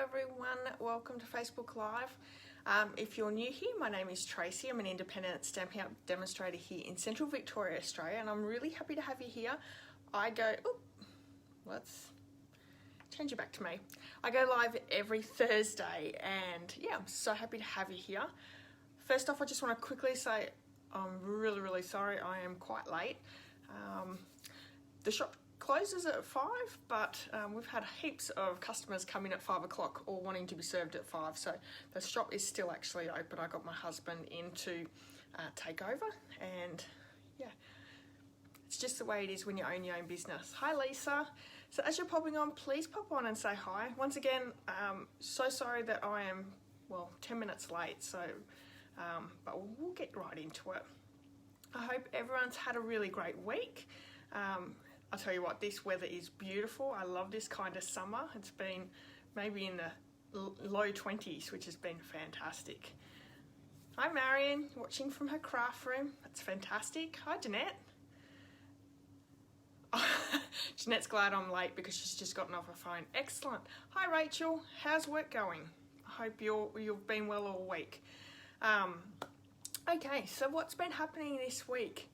everyone, welcome to Facebook Live. If you're new here, my name is Tracy. I'm an independent Stampin' Up demonstrator here in Central Victoria, Australia, and I'm really happy to have you here. Let's change it back to me. I go live every Thursday, and yeah, I'm so happy to have you here. First off, I just want to quickly say I'm really sorry I am quite late. The shop closes at 5, but we've had heaps of customers come in at 5 o'clock or wanting to be served at 5, so the shop is still actually open. I got my husband in to take over, and yeah, it's just the way it is when you own your own business. Hi Lisa. So as you're popping on, please pop on and say hi. Once again, so sorry that I am 10 minutes late, so but we'll get right into it. I hope everyone's had a really great week. I'll tell you what, this weather is beautiful. I love this kind of summer. It's been maybe in the low 20s, which has been fantastic. Hi Marion, watching from her craft room. That's fantastic. Hi Jeanette. Jeanette's glad I'm late because she's just gotten off her phone. Excellent. Hi Rachel, how's work going? I hope you've been well all week. Okay, so what's been happening this week?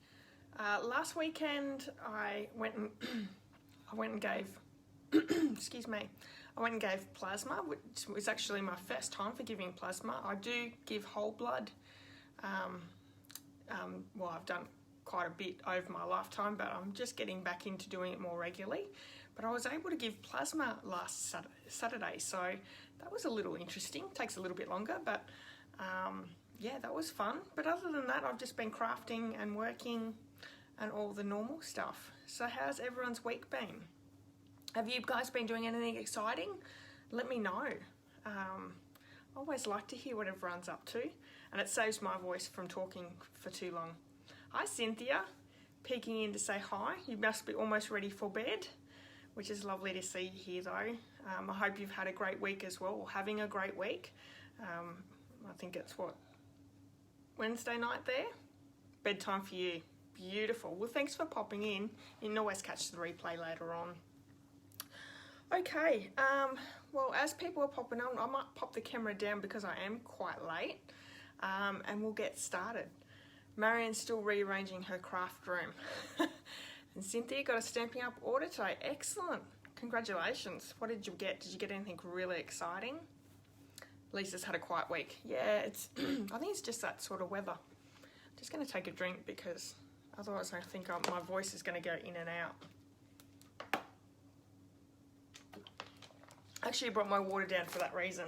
Last weekend I went and gave excuse me, I went and gave plasma, which was actually my first time for giving plasma. I do give whole blood. I've done quite a bit over my lifetime, but I'm just getting back into doing it more regularly. But I was able to give plasma last Saturday, so that was a little interesting. Takes a little bit longer, but yeah, that was fun. But other than that, I've just been crafting and working and all the normal stuff. So how's everyone's week been? Have you guys been doing anything exciting? Let me know. I always like to hear what everyone's up to, and it saves my voice from talking for too long. Hi Cynthia, peeking in to say hi. You must be almost ready for bed, which is lovely to see you here though. I hope you've had a great week as well, or having a great week. I think it's Wednesday night there? Bedtime for you. Beautiful. Well, thanks for popping in. You can always catch the replay later on. Okay, well, as people are popping on, I might pop the camera down because I am quite late, and we'll get started. Marion's still rearranging her craft room. And Cynthia got a Stampin' Up order today. Excellent. Congratulations. What did you get? Did you get anything really exciting? Lisa's had a quiet week. Yeah, it's I think it's just that sort of weather. I'm just going to take a drink because otherwise I think my voice is going to go in and out. Actually, I brought my water down for that reason.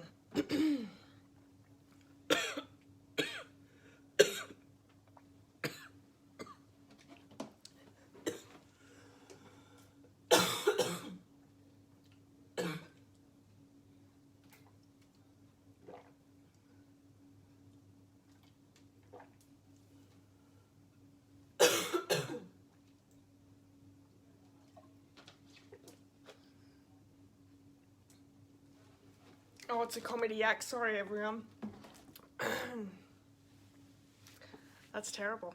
Oh, it's a comedy act. Sorry, everyone. That's terrible.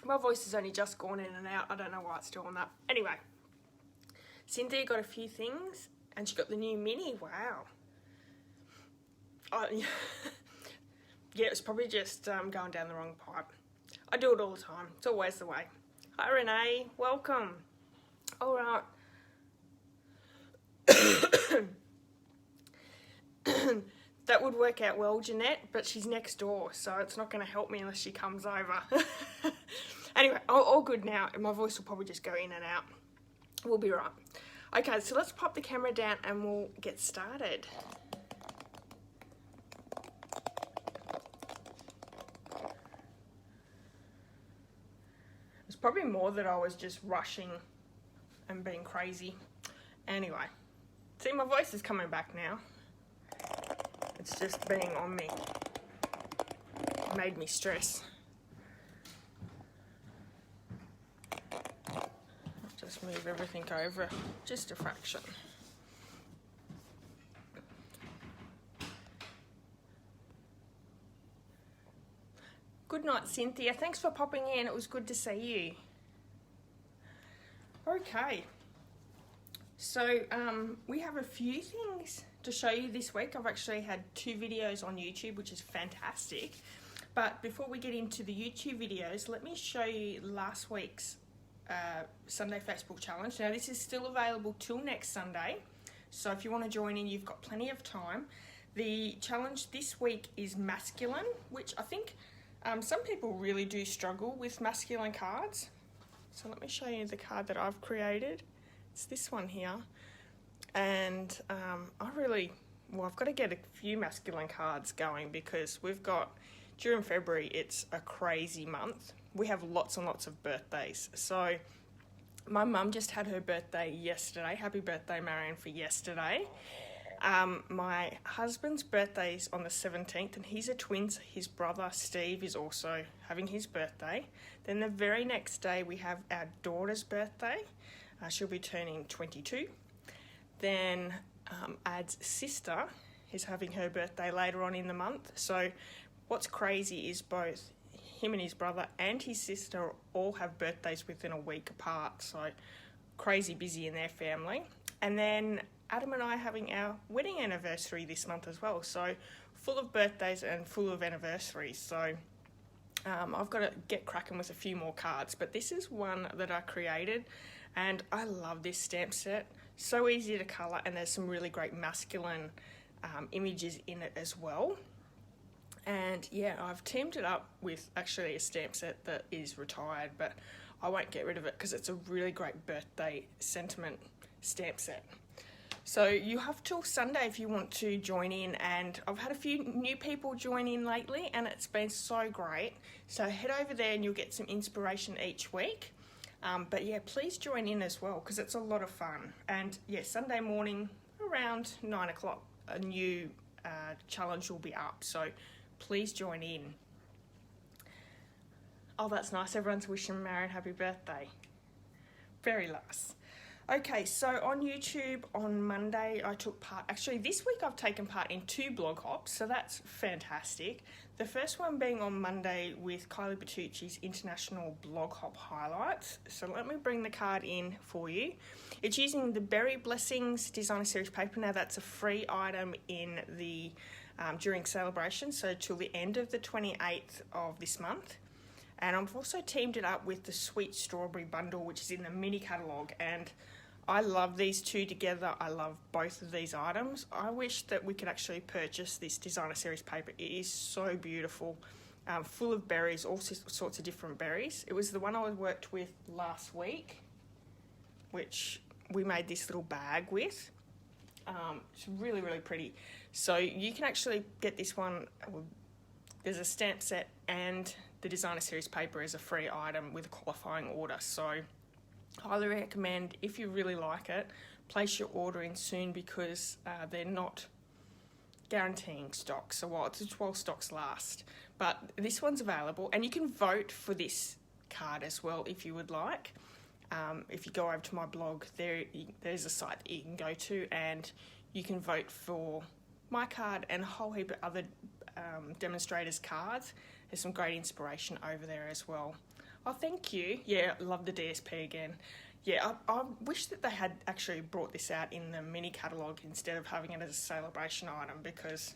My voice has only just gone in and out. I don't know why it's doing that. Anyway, Cynthia got a few things, and she got the new mini. Wow. Yeah, it's probably just going down the wrong pipe. I do it all the time. It's always the way. Hi, Renee. Welcome. All right. That would work out well, Jeanette, but she's next door, so it's not going to help me unless she comes over. Anyway, all good now. My voice will probably just go in and out. We'll be right. Okay, so let's pop the camera down and we'll get started. It's probably more that I was just rushing and being crazy. Anyway, see, my voice is coming back now. It's just being on me. It made me stress. Just move everything over just a fraction. Good night, Cynthia. Thanks for popping in. It was good to see you. Okay, so we have a few things to show you this week. I've actually had 2 videos on YouTube, which is fantastic. But before we get into the YouTube videos, let me show you last week's Sunday Facebook challenge. Now this is still available till next Sunday, so if you want to join in, you've got plenty of time. The challenge this week is masculine, which I think some people really do struggle with masculine cards. So let me show you the card that I've created. It's this one here, and I've got to get a few masculine cards going because we've got, during February, it's a crazy month. We have lots and lots of birthdays. So my mum just had her birthday yesterday. Happy birthday, Marion, for yesterday. My husband's birthday's on the 17th, and he's a twin. His brother Steve is also having his birthday. Then the very next day we have our daughter's birthday. She'll be turning 22. Then Ad's sister is having her birthday later on in the month. So what's crazy is both him and his brother and his sister all have birthdays within a week apart. So crazy busy in their family. And then Adam and I are having our wedding anniversary this month as well. So full of birthdays and full of anniversaries. So I've got to get cracking with a few more cards. But this is one that I created, and I love this stamp set. So easy to colour, and there's some really great masculine images in it as well. And yeah, I've teamed it up with actually a stamp set that is retired, but I won't get rid of it because it's a really great birthday sentiment stamp set. So you have till Sunday if you want to join in, and I've had a few new people join in lately and it's been so great. So head over there and you'll get some inspiration each week. But yeah, please join in as well because it's a lot of fun. And yeah, Sunday morning around 9 o'clock, a new challenge will be up. So please join in. Oh, that's nice. Everyone's wishing Marion happy birthday. Very nice. Okay, so on YouTube on Monday I took part, actually this week I've taken part in 2 blog hops, so that's fantastic. The first one being on Monday with Kylie Bertucci's International Blog Hop Highlights. So let me bring the card in for you. It's using the Berry Blessings Designer Series paper. Now that's a free item in the during celebration, so till the end of the 28th of this month. And I've also teamed it up with the Sweet Strawberry Bundle, which is in the mini catalogue, and I love these 2 together. I love both of these items. I wish that we could actually purchase this designer series paper. It is so beautiful, full of berries, all sorts of different berries. It was the one I worked with last week, which we made this little bag with. It's really, really pretty. So you can actually get this one. There's a stamp set and the designer series paper is a free item with a qualifying order. So highly recommend, if you really like it, place your order in soon because they're not guaranteeing stock, so while stocks last. But this one's available, and you can vote for this card as well if you would like. If you go over to my blog, there's a site that you can go to and you can vote for my card and a whole heap of other demonstrators' cards. There's some great inspiration over there as well. Oh, thank you. Yeah, love the DSP again. Yeah, I wish that they had actually brought this out in the mini catalogue instead of having it as a celebration item because,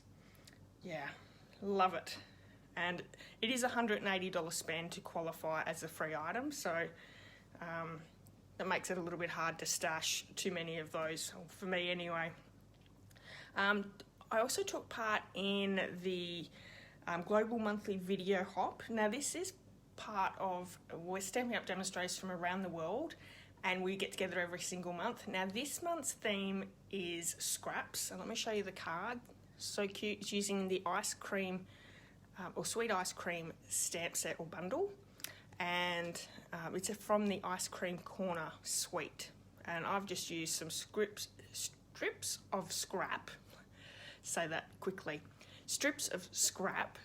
yeah, love it. And it is a $180 spend to qualify as a free item, so that makes it a little bit hard to stash too many of those, for me anyway. I also took part in the Global Monthly Video Hop. Now this is part of, we're stamping up demonstrators from around the world and we get together every single month. Now this month's theme is scraps, so let me show you the card. So cute. It's using the ice cream or sweet ice cream stamp set or bundle, and it's from the Ice Cream Corner suite, and I've just used some strips of scrap, say that quickly, strips of scrap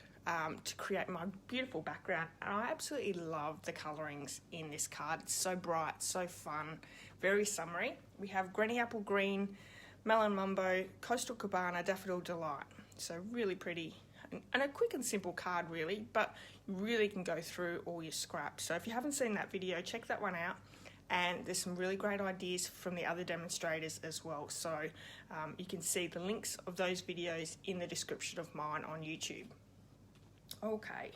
to create my beautiful background. And I absolutely love the colourings in this card. It's so bright, so fun, very summery. We have Granny Apple Green, Melon Mumbo, Coastal Cabana, Daffodil Delight. So really pretty and a quick and simple card really, but you really can go through all your scraps. So if you haven't seen that video, check that one out. and there's some really great ideas from the other demonstrators as well. So you can see the links of those videos in the description of mine on YouTube. Okay,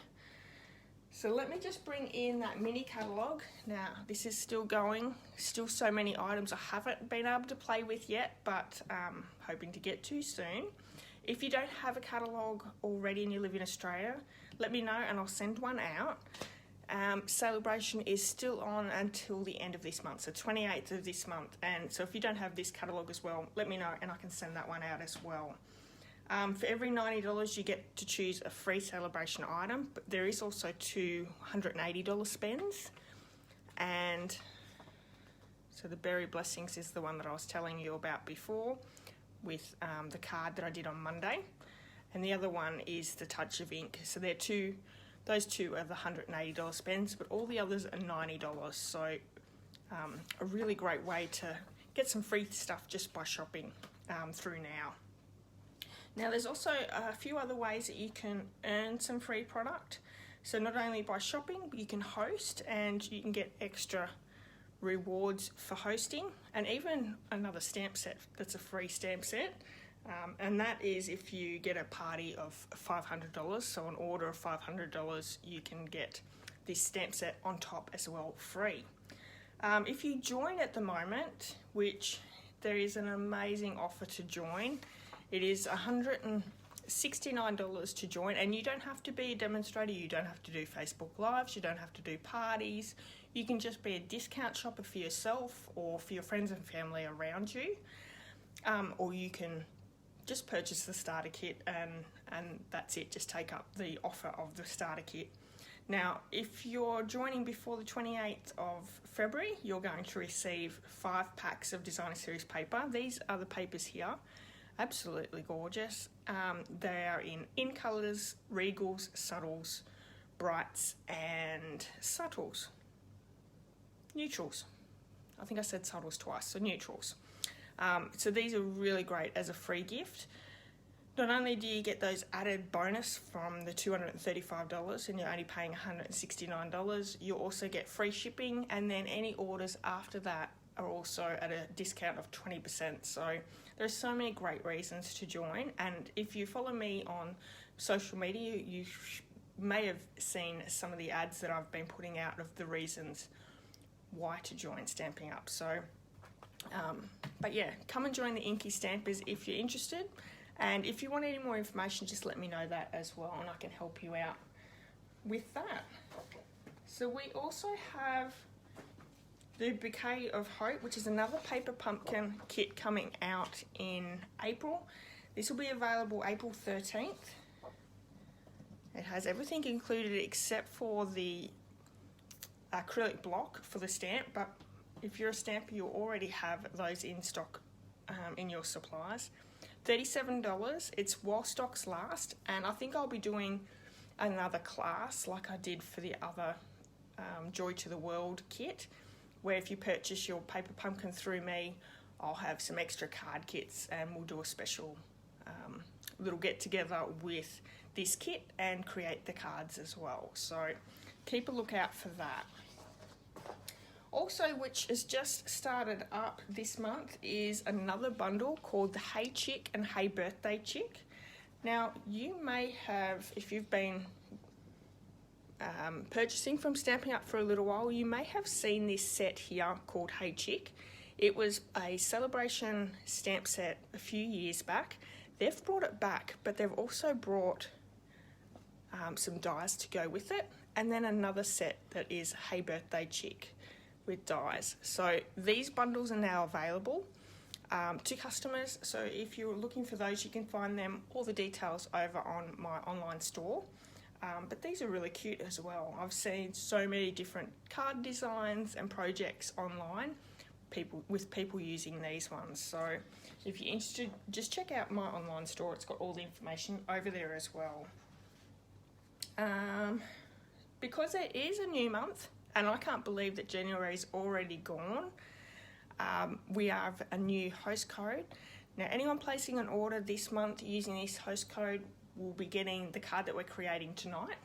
so let me just bring in that mini catalogue. Now this is still going, still so many items I haven't been able to play with yet, but hoping to get to soon. If you don't have a catalogue already and you live in Australia, let me know and I'll send one out. SALE A BRATION is still on until the end of this month, so 28th of this month, and so if you don't have this catalogue as well, let me know and I can send that one out as well. For every $90 you get to choose a free SALE A BRATION item, but there is also $280 spends, and so the Berry Blessings is the one that I was telling you about before with the card that I did on Monday, and the other one is the Touch of Ink. So those two are the $180 spends, but all the others are $90, so a really great way to get some free stuff just by shopping through now. Now there's also a few other ways that you can earn some free product. So not only by shopping, but you can host and you can get extra rewards for hosting, and even another stamp set that's a free stamp set. And that is if you get a party of $500, so an order of $500, you can get this stamp set on top as well, free. If you join at the moment, which there is an amazing offer to join, it is $169 to join, and you don't have to be a demonstrator, you don't have to do Facebook Lives, you don't have to do parties, you can just be a discount shopper for yourself or for your friends and family around you, or you can just purchase the starter kit and that's it, just take up the offer of the starter kit. Now if you're joining before the 28th of February, you're going to receive 5 packs of Designer Series paper. These are the papers here, absolutely gorgeous. They are in colours, Regals, Subtles, Brights and Subtles. Neutrals. I think I said Subtles twice, so neutrals. So these are really great as a free gift. Not only do you get those added bonus from the $235 and you're only paying $169, you also get free shipping, and then any orders after that are also at a discount of 20%. So there's so many great reasons to join, and if you follow me on social media, you may have seen some of the ads that I've been putting out of the reasons why to join Stamping Up. So but yeah, come and join the Inky Stampers if you're interested, and if you want any more information, just let me know that as well and I can help you out with that. So we also have the Bouquet of Hope, which is another paper pumpkin kit coming out in April. This will be available April 13th. It has everything included except for the acrylic block for the stamp, but if you're a stamper, you'll already have those in stock in your supplies. $37, it's while stocks last, and I think I'll be doing another class like I did for the other Joy to the World kit, where if you purchase your paper pumpkin through me, I'll have some extra card kits and we'll do a special little get together with this kit and create the cards as well. So keep a lookout for that. Also, which has just started up this month, is another bundle called the Hey Chick and Hey Birthday Chick. Now, you may have, if you've been purchasing from Stamping Up for a little while, you may have seen this set here called Hey Chick. It was a celebration stamp set a few years back. They've brought it back, but they've also brought some dies to go with it, and then another set that is Hey Birthday Chick with dies. So these bundles are now available to customers, so if you're looking for those, you can find them, all the details, over on my online store. But these are really cute as well. I've seen so many different card designs and projects online, people using these ones. So if you're interested, just check out my online store. It's got all the information over there as well. Because it is a new month, and I can't believe that January's already gone, we have a new host code. Now, anyone placing an order this month using this host code will be getting the card that we're creating tonight.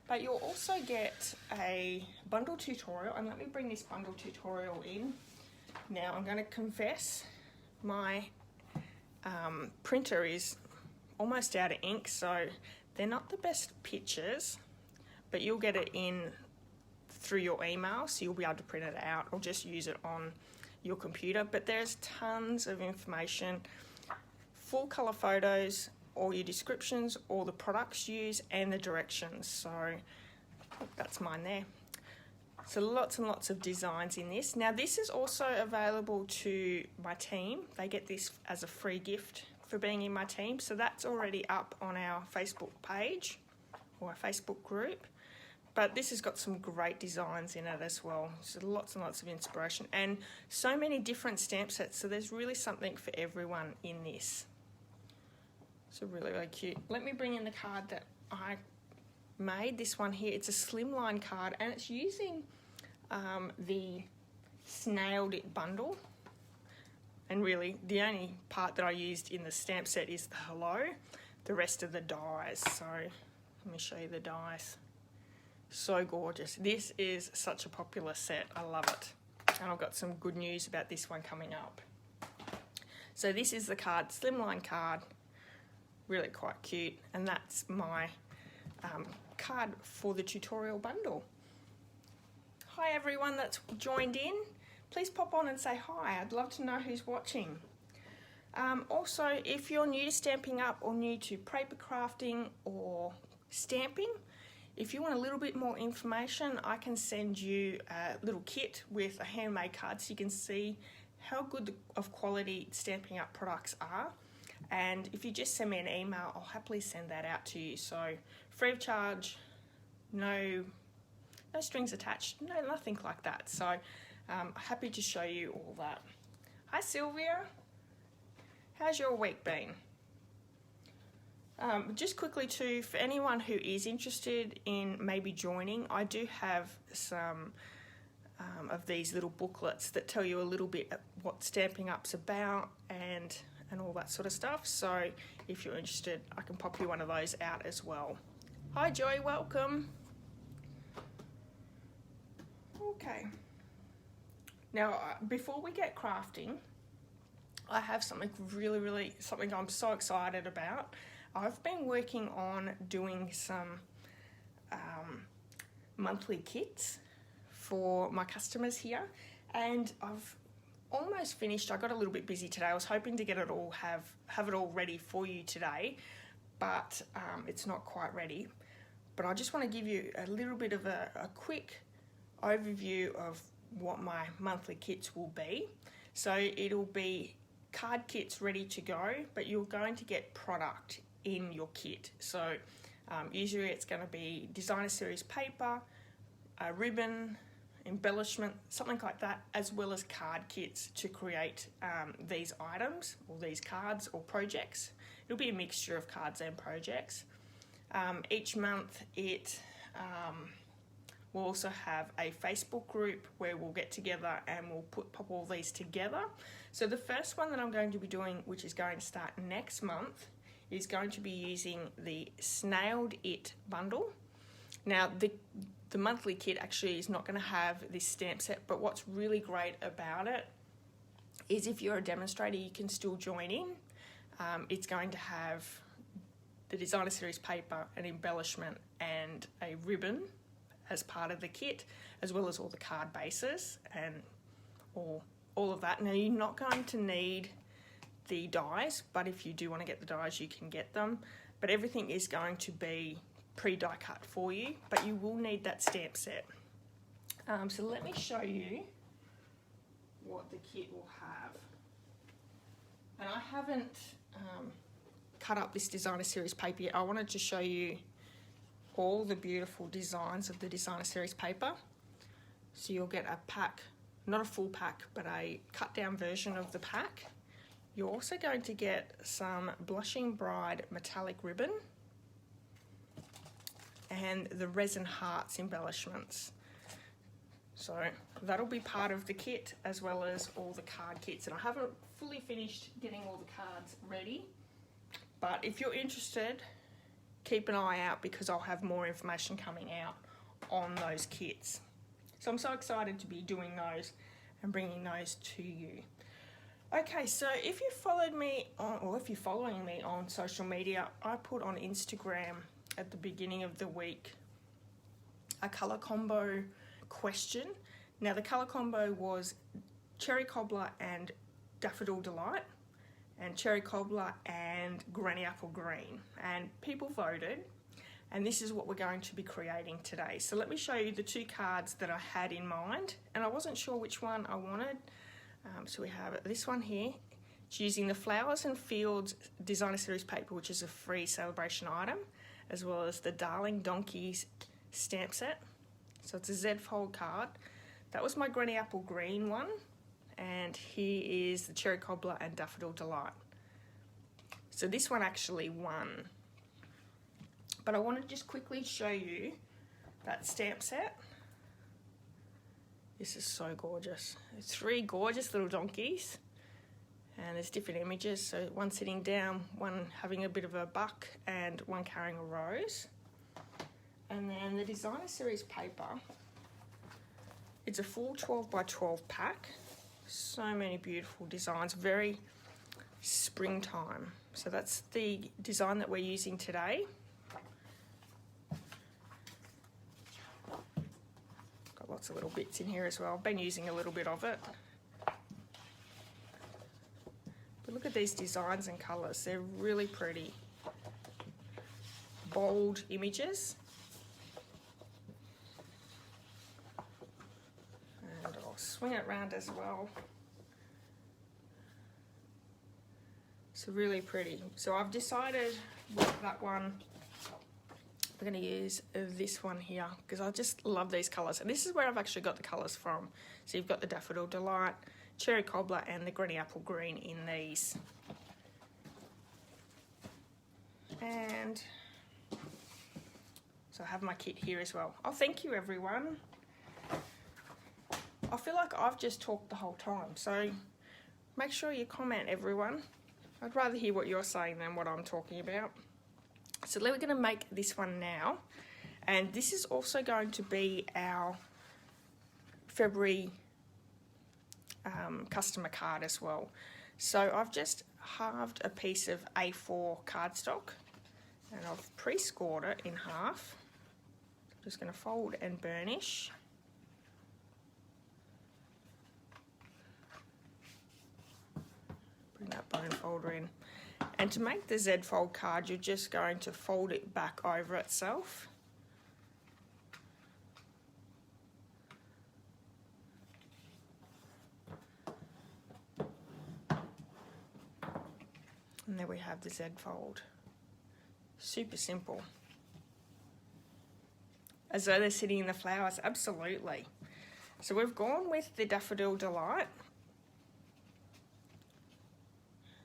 But you'll also get a bundle tutorial, and let me bring this bundle tutorial in. Now I'm going to confess, my printer is almost out of ink, so they're not the best pictures, but you'll get it in through your email, so you'll be able to print it out or just use it on your computer. But there's tons of information, full colour photos, all your descriptions, all the products used, and the directions. So that's mine there. So lots and lots of designs in this. Now this is also available to my team. They get this as a free gift for being in my team. So that's already up on our Facebook page or our Facebook group. But this has got some great designs in it as well. So lots and lots of inspiration and so many different stamp sets. So there's really something for everyone in this. So really, really cute. Let me bring in the card that I made. This one here, it's a slimline card, and it's using the Snailed It bundle. And really, the only part that I used in the stamp set is the hello. The rest of the dies. So let me show you the dies. So gorgeous. This is such a popular set. I love it. And I've got some good news about this one coming up. So this is the card, slimline card. Really quite cute, and that's my card for the tutorial bundle. Hi everyone that's joined in. Please pop on and say hi. I'd love to know who's watching. Also, if you're new to Stampin' Up or new to paper crafting or stamping, if you want a little bit more information, I can send you a little kit with a handmade card so you can see how good of quality Stampin' Up products are. And if you just send me an email, I'll happily send that out to you. So free of charge, no strings attached, nothing like that. So happy to show you all that. Hi Sylvia, how's your week been? Just quickly too, for anyone who is interested in maybe joining, I do have some of these little booklets that tell you a little bit what Stampin' Up's about and all that sort of stuff. So if you're interested, I can pop you one of those out as well. Hi Joy, welcome. Okay. Now, before we get crafting, I have something something I'm so excited about. I've been working on doing some monthly kits for my customers here, and I've almost finished. I got a little bit busy today. I was hoping to get it all, have it all ready for you today, but it's not quite ready. But I just want to give you a little bit of a quick overview of what my monthly kits will be. So it'll be card kits ready to go, but you're going to get product in your kit. So usually it's going to be designer series paper, a ribbon, embellishment, something like that, as well as card kits to create these items or these cards or projects. It'll be a mixture of cards and projects. Each month we'll also have a Facebook group where we'll get together and we'll pop all these together. So the first one that I'm going to be doing, which is going to start next month, is going to be using the Snailed It bundle. Now the monthly kit actually is not going to have this stamp set, but what's really great about it is if you're a demonstrator, you can still join in. It's going to have the designer series paper, an embellishment and a ribbon as part of the kit, as well as all the card bases and all of that. Now you're not going to need the dies, but if you do want to get the dies, you can get them. But everything is going to be pre-die cut for you, but you will need that stamp set. So let me show you what the kit will have. And I haven't cut up this designer series paper yet. I wanted to show you all the beautiful designs of the designer series paper. So you'll get a pack, not a full pack, but a cut down version of the pack. You're also going to get some Blushing Bride metallic ribbon and the resin hearts embellishments. So that'll be part of the kit, as well as all the card kits. And I haven't fully finished getting all the cards ready, but if you're interested keep an eye out because I'll have more information coming out on those kits. So I'm so excited to be doing those and bringing those to you. Okay, so if you followed me on, or if you're following me on social media, I put on Instagram at the beginning of the week a colour combo question. Now the colour combo was Cherry Cobbler and Daffodil Delight, and Cherry Cobbler and Granny Apple Green, and people voted, and this is what we're going to be creating today. So let me show you the two cards that I had in mind, and I wasn't sure which one I wanted. So we have this one here. It's using the Flowers and Fields Designer Series paper, which is a free celebration item, as well as the Darling Donkeys stamp set. So it's a Z fold card. That was my Granny Apple Green one, and here is the Cherry Cobbler and Daffodil Delight. So this one actually won. But I want to just quickly show you that stamp set. This is so gorgeous. There's three gorgeous little donkeys, and there's different images. So one sitting down, one having a bit of a buck, and one carrying a rose. And then the Designer Series paper, it's a full 12 by 12 pack. So many beautiful designs, very springtime. So that's the design that we're using today. Got lots of little bits in here as well. I've been using a little bit of it. But look at these designs and colours. They're really pretty. Bold images. And I'll swing it around as well. It's really pretty. So I've decided with that one, we're going to use this one here because I just love these colours. And this is where I've actually got the colours from. So you've got the Daffodil Delight, Cherry Cobbler and the Granny Apple Green in these. And so I have my kit here as well. Oh, thank you everyone. I feel like I've just talked the whole time. So make sure you comment everyone. I'd rather hear what you're saying than what I'm talking about. So we're going to make this one now, and this is also going to be our February customer card as well. So I've just halved a piece of A4 cardstock, and I've pre-scored it in half. I'm just going to fold and burnish. Bring that bone folder in. And to make the Z fold card, you're just going to fold it back over itself. And there we have the Z fold. Super simple. As though they're sitting in the flowers, absolutely. So we've gone with the Daffodil Delight.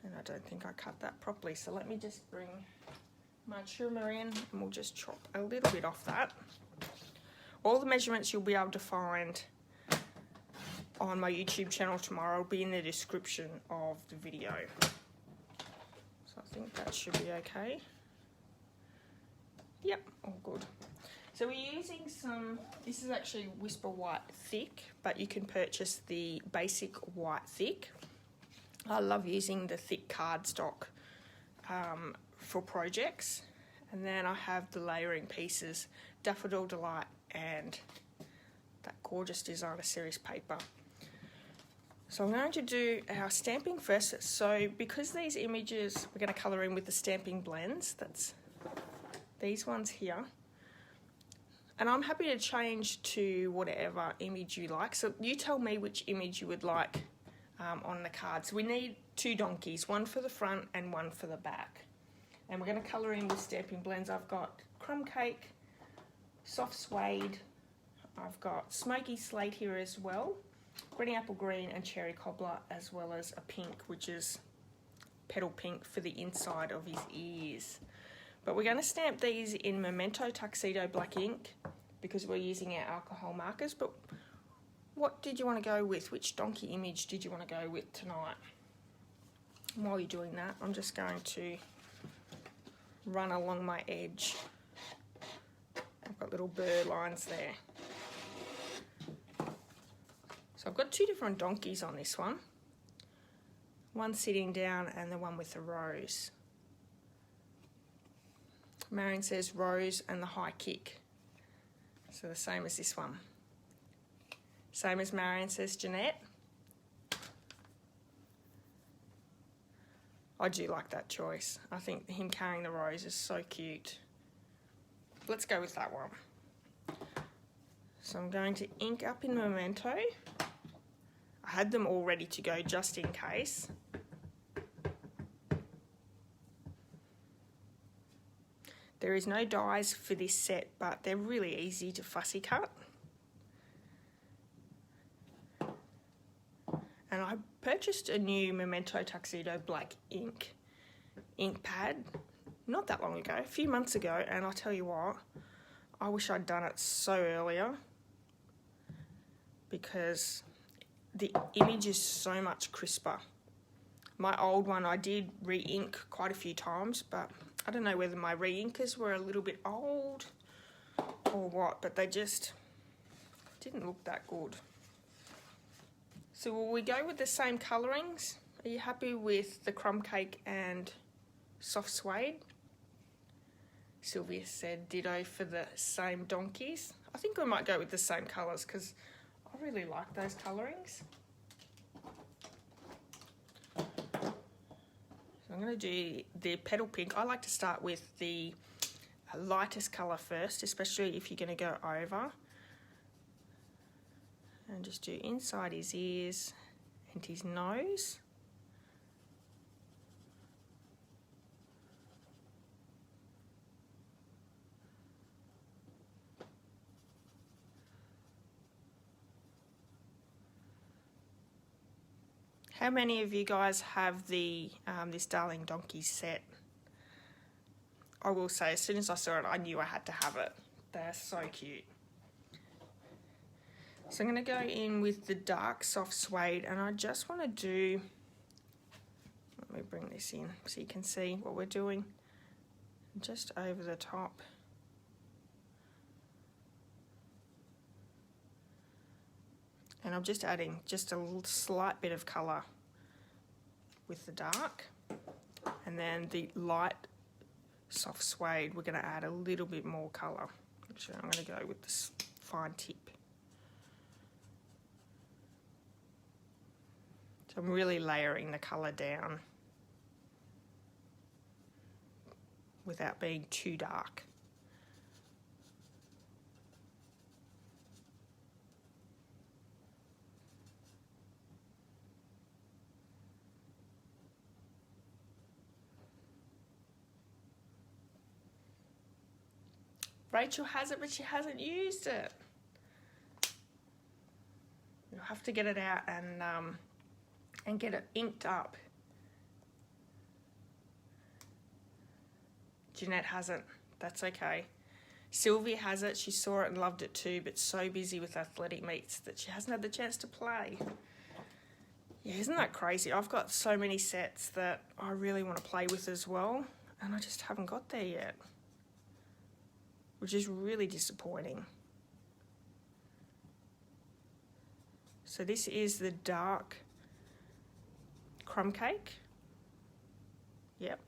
And I don't think I cut that properly, so let me just bring my trimmer in and we'll just chop a little bit off that. All the measurements you'll be able to find on my YouTube channel tomorrow will be in the description of the video. So I think that should be okay. Yep, all good. So we're using some, this is actually Whisper White Thick, but you can purchase the basic white thick. I love using the thick cardstock for projects. And then I have the layering pieces, Daffodil Delight and that gorgeous Designer Series paper. So I'm going to do our stamping first. So because these images, we're going to colour in with the stamping blends. That's these ones here. And I'm happy to change to whatever image you like. So you tell me which image you would like on the card. So we need two donkeys, one for the front and one for the back. And we're going to colour in with stamping blends. I've got Crumb Cake, Soft Suede, I've got Smoky Slate here as well, Granny Apple Green and Cherry Cobbler, as well as a pink, which is petal pink for the inside of his ears. But we're going to stamp these in Memento Tuxedo black ink because we're using our alcohol markers. But what did you want to go with? Which donkey image did you want to go with tonight? And while you're doing that, I'm just going to run along my edge. I've got little burr lines there. So I've got two different donkeys on this one. One sitting down and the one with the rose. Marion says rose and the high kick. So the same as this one. Same as Marion says Jeanette. I do like that choice. I think him carrying the rose is so cute. Let's go with that one. So I'm going to ink up in Memento. I had them all ready to go just in case. There is no dies for this set, but they're really easy to fussy cut. And I purchased a new Memento Tuxedo black ink pad not that long ago, a few months ago, and I'll tell you what, I wish I'd done it so earlier because the image is so much crisper. My old one I did re-ink quite a few times, but I don't know whether my re-inkers were a little bit old or what, but they just didn't look that good. So will we go with the same colourings? Are you happy with the crumb cake and soft suede? Sylvia said ditto for the same donkeys. I think we might go with the same colours because I really like those colourings. So I'm going to do the petal pink. I like to start with the lightest colour first, especially if you're going to go over. And just do inside his ears and his nose. How many of you guys have the this Darling Donkey set? I will say, as soon as I saw it, I knew I had to have it. They're so cute. So I'm going to go in with the dark soft suede, and I just want to do, let me bring this in so you can see what we're doing, just over the top. And I'm just adding just a slight bit of colour with the dark, and then the light soft suede, we're going to add a little bit more colour. Actually, I'm going to go with this fine tip. So I'm really layering the colour down without being too dark. Rachel has it, but she hasn't used it. You'll have to get it out and get it inked up. Jeanette hasn't. That's okay. Sylvia has it. She saw it and loved it too, but so busy with athletic meets that she hasn't had the chance to play. Yeah, isn't that crazy? I've got so many sets that I really want to play with as well, and I just haven't got there yet, which is really disappointing. So this is the dark crumb cake. Yep.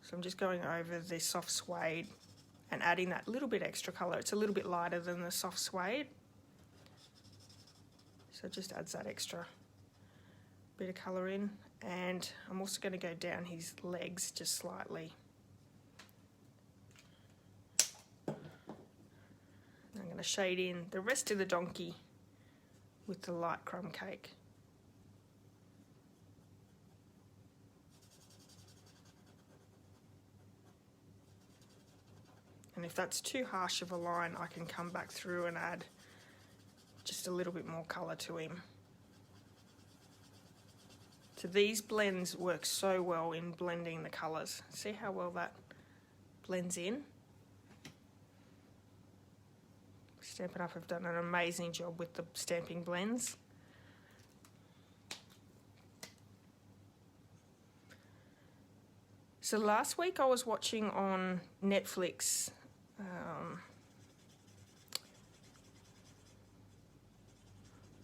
So I'm just going over the soft suede and adding that little bit extra colour. It's a little bit lighter than the soft suede, so it just adds that extra bit of colour in. And I'm also going to go down his legs just slightly. I'm going to shade in the rest of the donkey with the light crumb cake. And if that's too harsh of a line, I can come back through and add just a little bit more colour to him. So these blends work so well in blending the colours. See how well that blends in? Stampin' Up! Have done an amazing job with the stamping blends. So last week I was watching on Netflix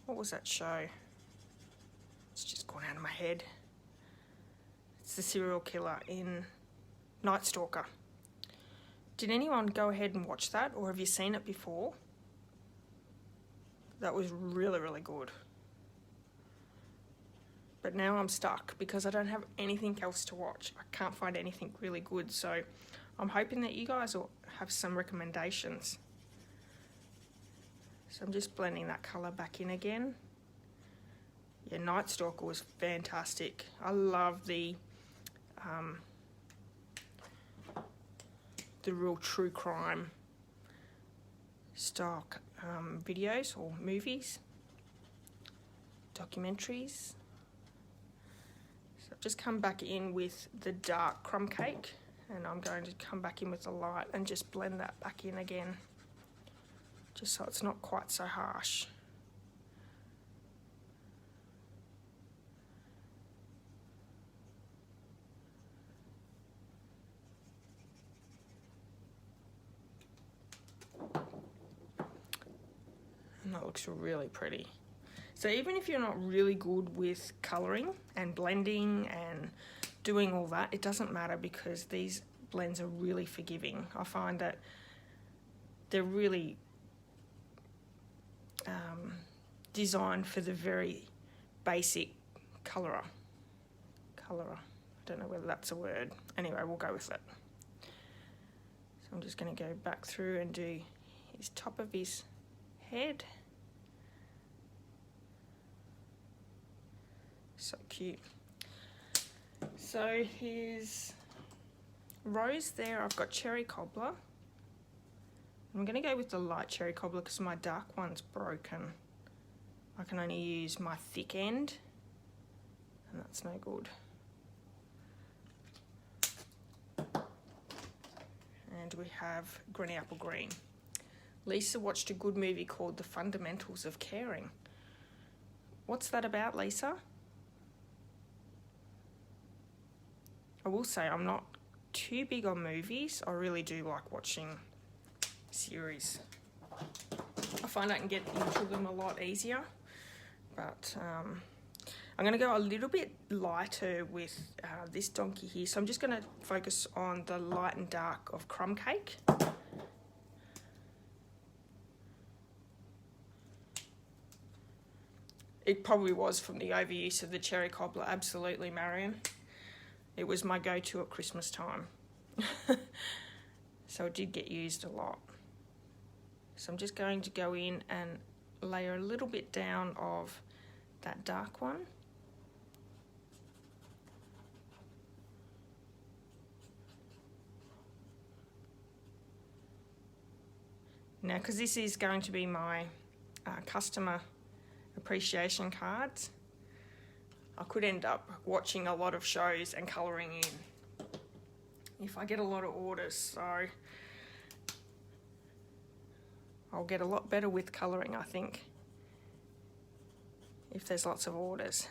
what was that show? It's just gone out of my head. It's the serial killer in Night Stalker. Did anyone go ahead and watch that, or have you seen it before? That was really, really good. But now I'm stuck because I don't have anything else to watch. I can't find anything really good, so I'm hoping that you guys will have some recommendations. So I'm just blending that colour back in again. Yeah, Night Stalker was fantastic. I love the real true crime style videos or movies, documentaries. So I've just come back in with the dark crumb cake, and I'm going to come back in with the light and just blend that back in again, just so it's not quite so harsh. And that looks really pretty. So even if you're not really good with colouring and blending and doing all that, it doesn't matter because these blends are really forgiving. I find that they're really designed for the very basic colourer. I don't know whether that's a word. Anyway, we'll go with it. So I'm just going to go back through and do his top of his head. So cute. So his rose there, I've got cherry cobbler. I'm going to go with the light cherry cobbler because my dark one's broken. I can only use my thick end, and that's no good. And we have Granny Apple Green. Lisa watched a good movie called The Fundamentals of Caring. What's that about, Lisa? I will say I'm not too big on movies. I really do like watching series. I find I can get into them a lot easier, but I'm going to go a little bit lighter with this donkey here. So I'm just going to focus on the light and dark of crumb cake. It probably was from the overuse of the cherry cobbler, absolutely, Marion. It was my go-to at Christmas time. So it did get used a lot. So I'm just going to go in and layer a little bit down of that dark one. Now, because this is going to be my customer appreciation cards, I could end up watching a lot of shows and colouring in if I get a lot of orders, so I'll get a lot better with colouring, I think, if there's lots of orders.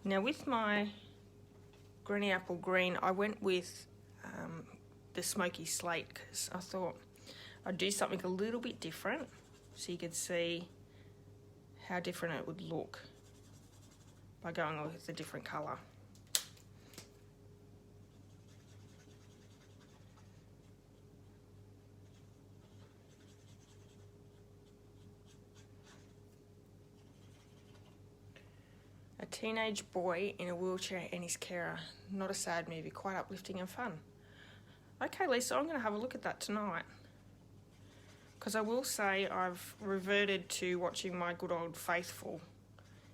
Now with my Granny Apple Green, I went with the smoky slate because I thought I'd do something a little bit different so you could see how different it would look by going with a different colour. A teenage boy in a wheelchair and his carer. Not a sad movie, quite uplifting and fun. Okay, Lisa, I'm going to have a look at that tonight. Because I will say I've reverted to watching my good old Faithful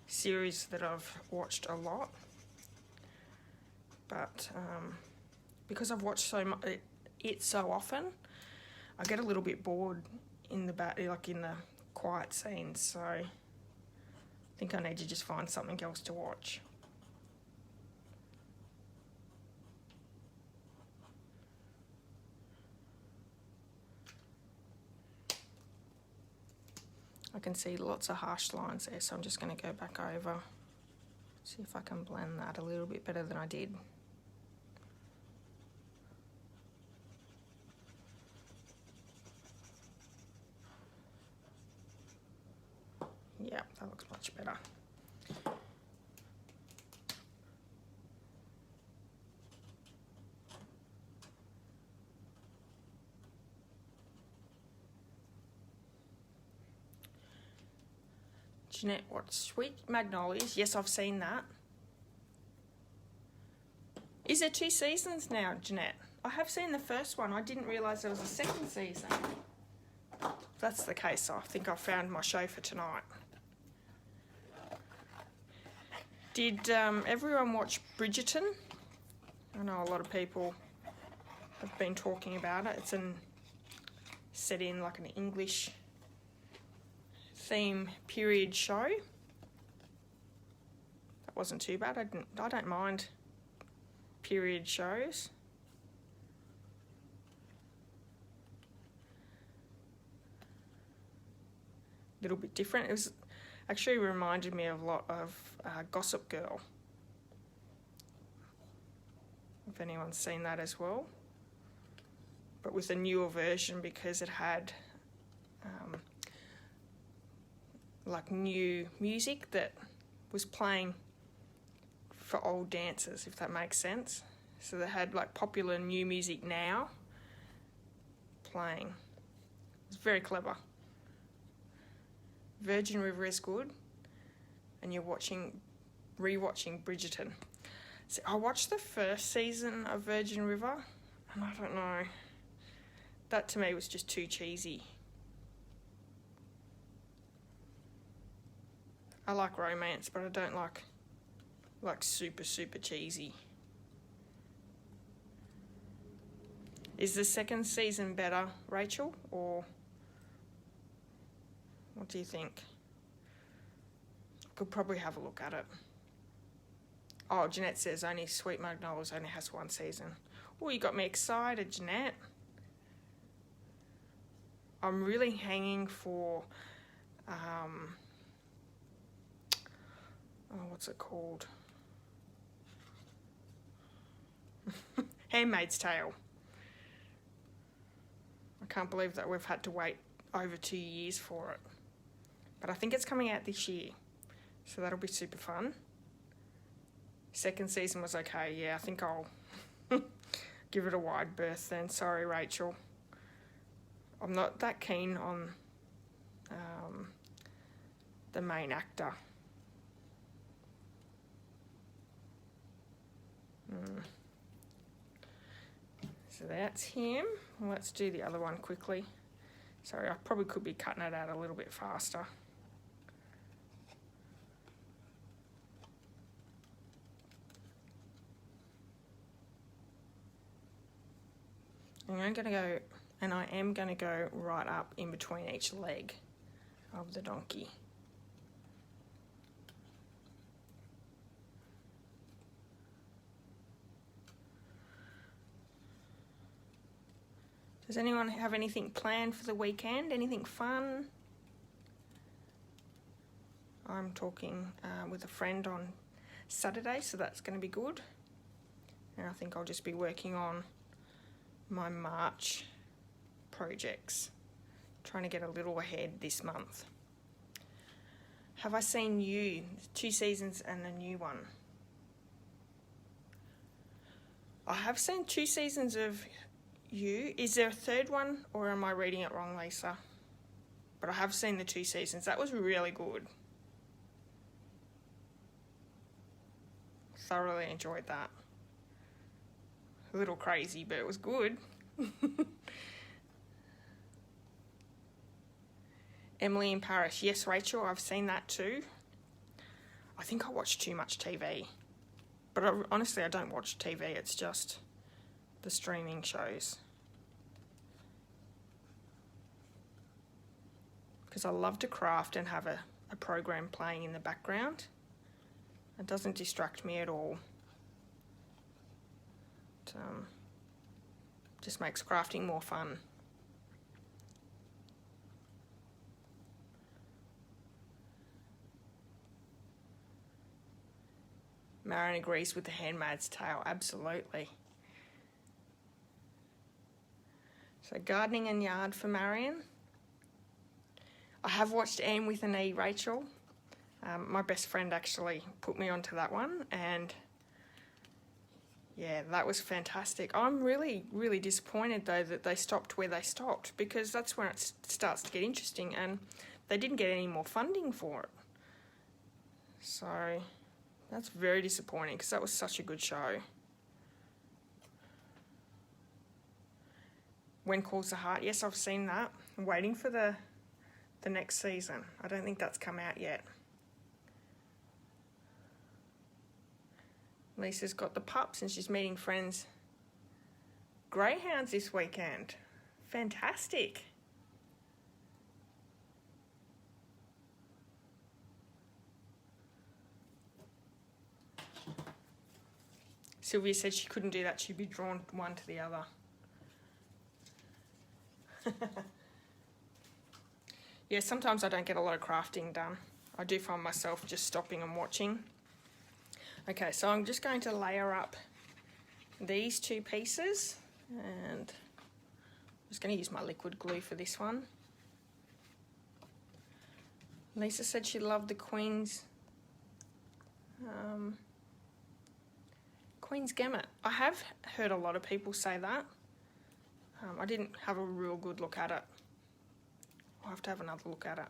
series that I've watched a lot. But because I've watched it so often, I get a little bit bored in the quiet scenes. So I think I need to just find something else to watch. can see lots of harsh lines there, so I'm just going to go back over, see if I can blend that a little bit better than I did. Yeah, that looks much better. Jeanette, what Sweet Magnolias? Yes, I've seen that. Is there 2 seasons now, Jeanette? I have seen the first one. I didn't realise there was a second season. If that's the case, I think I've found my show for tonight. Did everyone watch Bridgerton? I know a lot of people have been talking about it. It's set in like an English theme period show. That wasn't too bad. I don't mind period shows. A little bit different. It was actually reminded me of a lot of Gossip Girl. If anyone's seen that as well, but with a newer version because it had like new music that was playing for old dancers, if that makes sense. So they had like popular new music now playing. It's very clever. Virgin River is good, and you're rewatching Bridgerton. So I watched the first season of Virgin River, and I don't know, that to me was just too cheesy. I like romance, but I don't like super cheesy. Is the second season better, Rachel, or what do you think? Could probably have a look at it. Oh, Jeanette says only Sweet Magnolias only has 1 season. Oh, you got me excited, Jeanette. I'm really hanging for what's it called? Handmaid's Tale. I can't believe that we've had to wait over 2 years for it. But I think it's coming out this year, so that'll be super fun. Second season was okay. Yeah, I think I'll give it a wide berth then. Sorry, Rachel. I'm not that keen on the main actor. So that's him. Let's do the other one quickly. Sorry, I probably could be cutting it out a little bit faster. I'm going to go, and I am going to go right up in between each leg of the donkey. Does anyone have anything planned for the weekend? Anything fun? I'm talking with a friend on Saturday, so that's going to be good. And I think I'll just be working on my March projects, trying to get a little ahead this month. Have I seen You? 2 seasons and a new one. I have seen 2 seasons of You. Is there a third one, or am I reading it wrong, Lisa? But I have seen the 2 seasons. That was really good. Thoroughly enjoyed that. A little crazy, but it was good. Emily in Paris. Yes, Rachel, I've seen that too. I think I watch too much TV. But honestly, I don't watch TV. It's just the streaming shows. Because I love to craft and have a program playing in the background. It doesn't distract me at all. It just makes crafting more fun. Marion agrees with The Handmaid's Tale, absolutely. So gardening and yard for Marion. I have watched Anne with an E, Rachel. My best friend actually put me onto that one, and yeah, that was fantastic. I'm really, really disappointed though that they stopped where they stopped, because that's when it starts to get interesting, and they didn't get any more funding for it. So that's very disappointing, because that was such a good show. When Calls the Heart, yes, I've seen that. I'm waiting for the next season. I don't think that's come out yet. Lisa's got the pups and she's meeting friends. Greyhounds this weekend. Fantastic. Sylvia said she couldn't do that. She'd be drawn one to the other. Yeah, sometimes I don't get a lot of crafting done. I do find myself just stopping and watching. Okay, so I'm just going to layer up these two pieces, and I'm just going to use my liquid glue for this one. Lisa said she loved the Queen's Gamut. I have heard a lot of people say that. I didn't have a real good look at it. I'll have to have another look at it.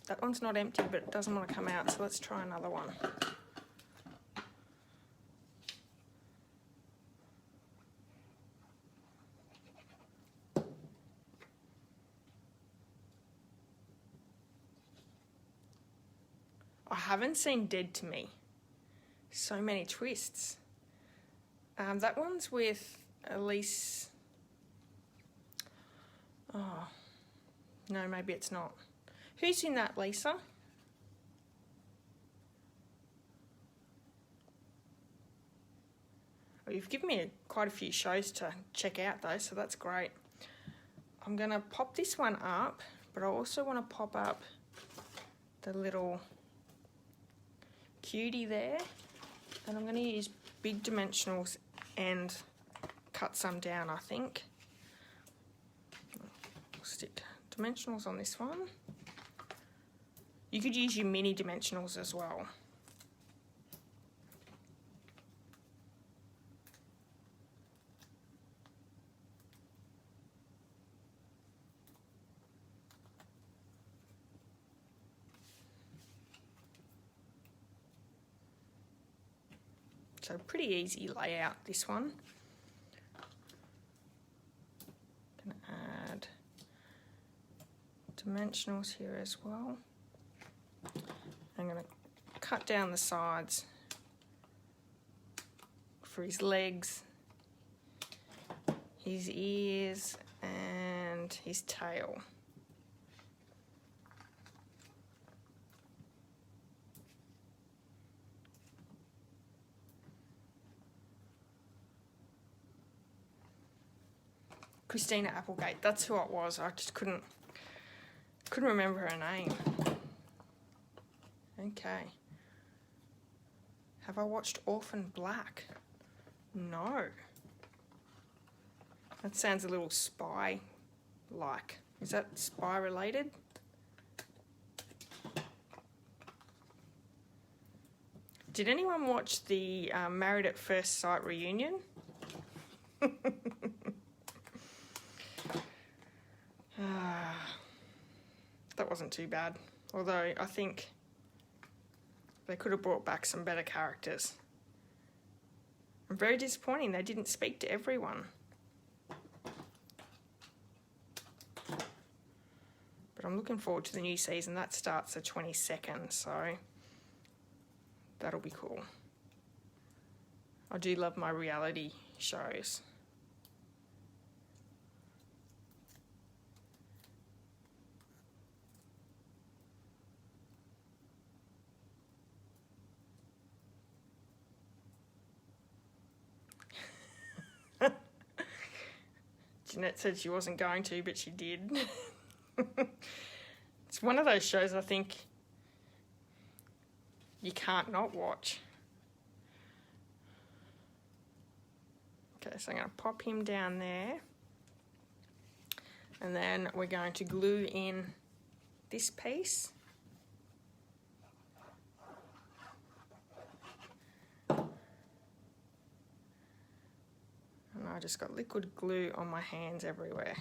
That one's not empty, but it doesn't want to come out, so let's try another one. I haven't seen Dead to Me. So many twists. That one's with Elise. Oh, no, maybe it's not. Who's in that, Lisa? Well, you've given me quite a few shows to check out though, so that's great. I'm going to pop this one up, but I also want to pop up the little cutie there. And I'm going to use big dimensionals and cut some down, I think. I'll stick dimensionals on this one. You could use your mini dimensionals as well. So pretty easy layout, this one. Gonna add dimensionals here as well. I'm going to cut down the sides for his legs, his ears, and his tail. Christina Applegate, that's who it was. I just couldn't remember her name. Okay. Have I watched Orphan Black? No. That sounds a little spy-like. Is that spy related? Did anyone watch the Married at First Sight reunion? That wasn't too bad, although I think they could have brought back some better characters. I'm very disappointing they didn't speak to everyone. But I'm looking forward to the new season. That starts the 22nd, so that'll be cool. I do love my reality shows. Jeanette said she wasn't going to, but she did. It's one of those shows I think you can't not watch. Okay, so I'm going to pop him down there. And then we're going to glue in this piece. And I just got liquid glue on my hands everywhere.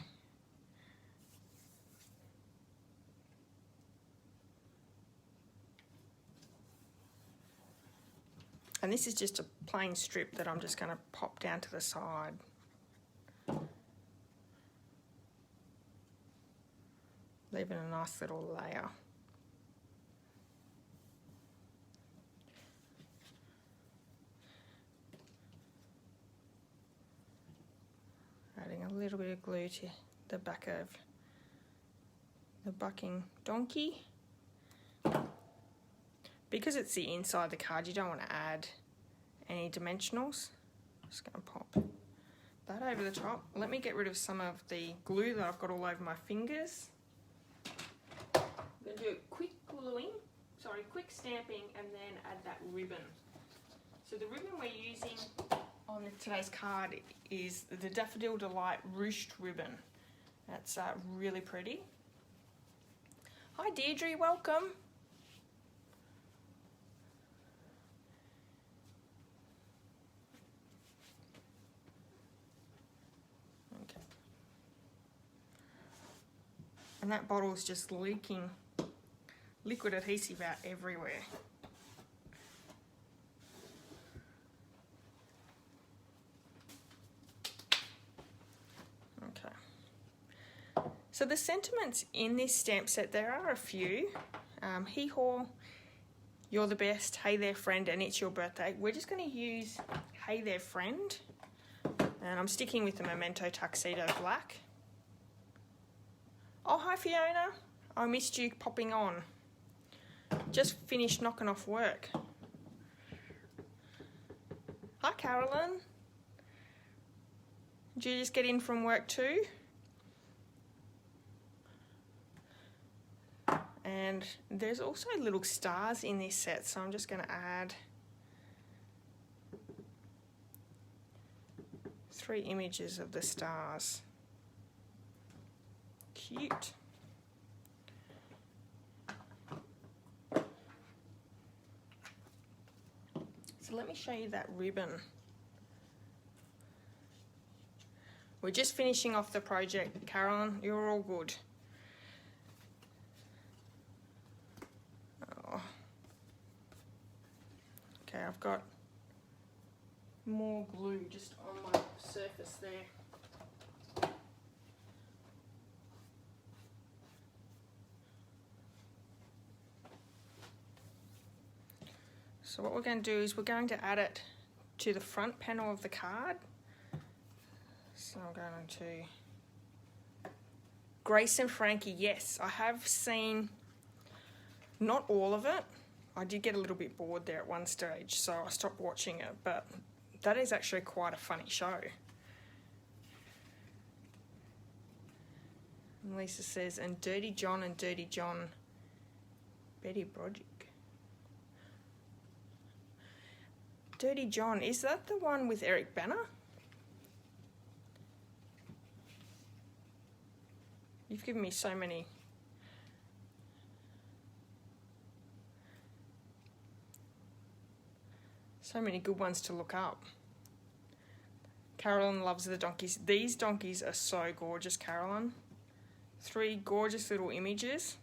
And this is just a plain strip that I'm just going to pop down to the side. Leaving a nice little layer. Adding a little bit of glue to the back of the bucking donkey. Because it's the inside of the card, you don't want to add any dimensionals. Just going to pop that over the top. Let me get rid of some of the glue that I've got all over my fingers. I'm going to do quick stamping and then add that ribbon. So the ribbon we're using on today's card is the Daffodil Delight ruched ribbon. That's really pretty. Hi Deirdre, welcome. Okay. And that bottle's just leaking liquid adhesive out everywhere. Okay. So the sentiments in this stamp set, there are a few. Hee-haw, you're the best, hey there friend, and it's your birthday. We're just going to use hey there friend. And I'm sticking with the Memento Tuxedo Black. Oh, hi Fiona. I missed you popping on. Just finished knocking off work. Hi Carolyn. Did you just get in from work too? And there's also little stars in this set, so I'm just going to add 3 images of the stars. Cute. So let me show you that ribbon. We're just finishing off the project. Carolyn, you're all good. Oh. Okay, I've got more glue just on my surface there. So what we're going to do is we're going to add it to the front panel of the card. So I'm going to Grace and Frankie. Yes, I have seen not all of it. I did get a little bit bored there at one stage, so I stopped watching it, but that is actually quite a funny show. And Lisa says, and Dirty John, Betty Broderick. Dirty John, is that the one with Eric Banner? You've given me so many. So many good ones to look up. Carolyn loves the donkeys. These donkeys are so gorgeous, Carolyn. 3 gorgeous little images.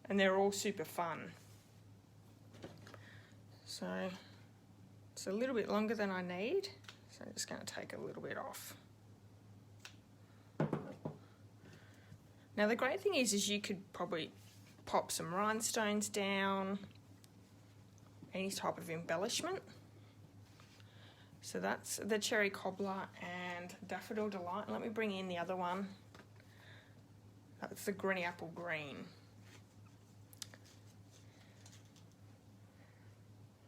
And they're all super fun. So it's a little bit longer than I need. So I'm just going to take a little bit off. Now the great thing is you could probably pop some rhinestones down, any type of embellishment. So that's the Cherry Cobbler and Daffodil Delight. Let me bring in the other one. That's the Granny Apple Green.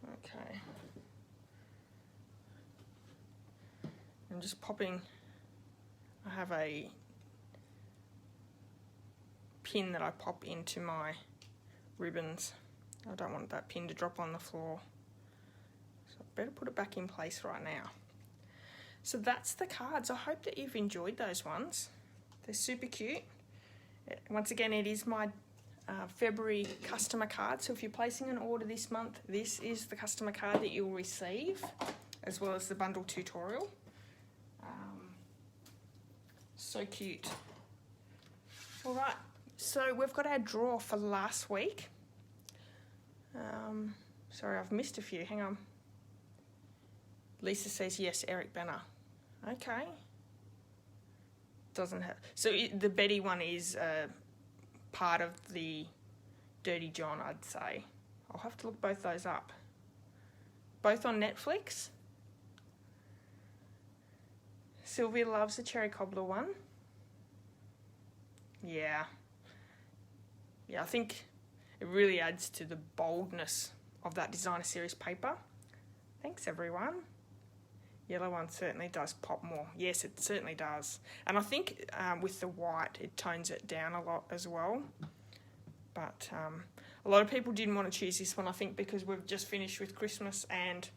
Okay. I'm just popping, I have a pin that I pop into my ribbons I don't want that pin to drop on the floor. So I better put it back in place right now. So that's the cards. I hope that you've enjoyed those ones. They're super cute. Once again, it is my February customer card. So if you're placing an order this month, this is the customer card that you'll receive, as well as the bundle tutorial. So cute. All right, so we've got our draw for last week. Sorry, I've missed a few. Hang on. Lisa says yes, Eric Banner. Okay. Doesn't have. So the Betty one is part of the Dirty John, I'd say. I'll have to look both those up. Both on Netflix. Sylvia loves the Cherry Cobbler one. Yeah. Yeah, I think it really adds to the boldness of that designer series paper. Thanks, everyone. Yellow one certainly does pop more. Yes, it certainly does. And I think with the white, it tones it down a lot as well. But a lot of people didn't want to choose this one, I think, because we've just finished with Christmas and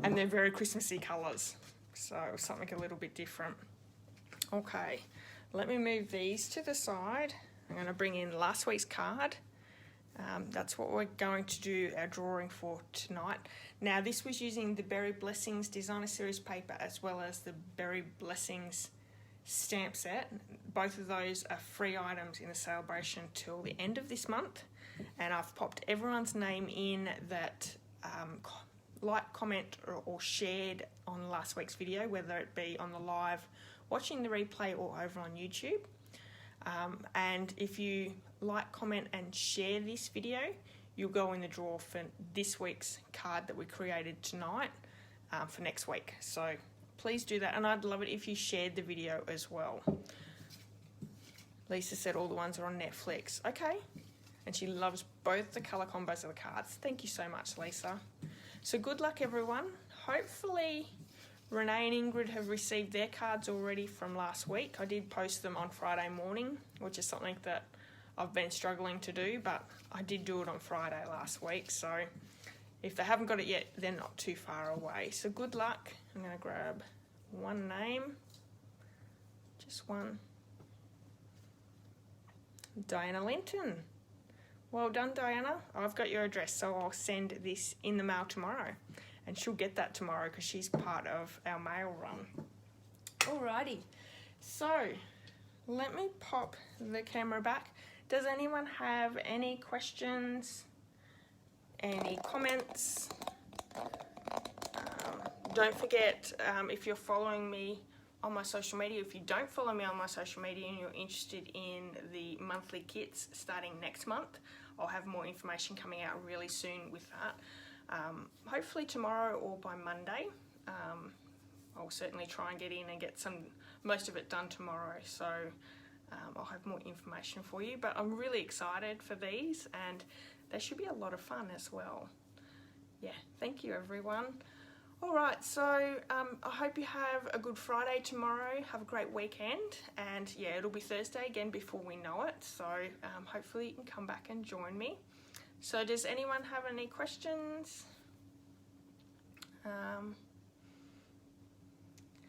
and they're very Christmassy colours. So something a little bit different. Okay, let me move these to the side. I'm going to bring in last week's card. That's what we're going to do our drawing for tonight. Now, this was using the Berry Blessings Designer Series paper as well as the Berry Blessings stamp set. Both of those are free items in the celebration till the end of this month. And I've popped everyone's name in that liked, comment or shared on last week's video, whether it be on the live, watching the replay or over on YouTube. And if you like, comment and share this video, you'll go in the draw for this week's card that we created tonight for next week. So please do that, and I'd love it if you shared the video as well. Lisa said all the ones are on Netflix. Okay, and she loves both the colour combos of the cards. Thank you so much, Lisa. So good luck, everyone. Hopefully Renee and Ingrid have received their cards already from last week. I did post them on Friday morning, which is something that I've been struggling to do, but I did do it on Friday last week. So if they haven't got it yet, they're not too far away. So good luck. I'm going to grab one name, just one. Dianna Linton. Well done, Diana. I've got your address, so I'll send this in the mail tomorrow. And she'll get that tomorrow because she's part of our mail run. Alrighty, so let me pop the camera back. Does anyone have any questions, any comments? Don't forget, if you're following me on my social media, if you don't follow me on my social media and you're interested in the monthly kits starting next month, I'll have more information coming out really soon with that. Hopefully tomorrow or by Monday. I'll certainly try and get in and get most of it done tomorrow, so I'll have more information for you. But I'm really excited for these, and they should be a lot of fun as well. Yeah, thank you, everyone. Alright, so I hope you have a good Friday tomorrow. Have a great weekend, and yeah, it'll be Thursday again before we know it, so hopefully you can come back and join me. So does anyone have any questions?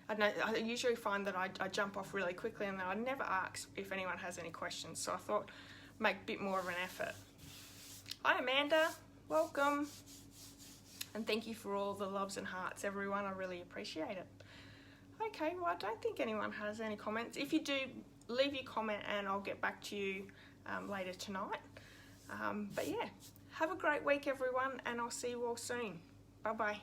I don't know, I usually find that I jump off really quickly and then I never ask if anyone has any questions, so I thought make a bit more of an effort. Hi Amanda, welcome. And thank you for all the loves and hearts, everyone. I really appreciate it. Okay, well, I don't think anyone has any comments. If you do, leave your comment and I'll get back to you later tonight. But yeah, have a great week, everyone, and I'll see you all soon. Bye-bye.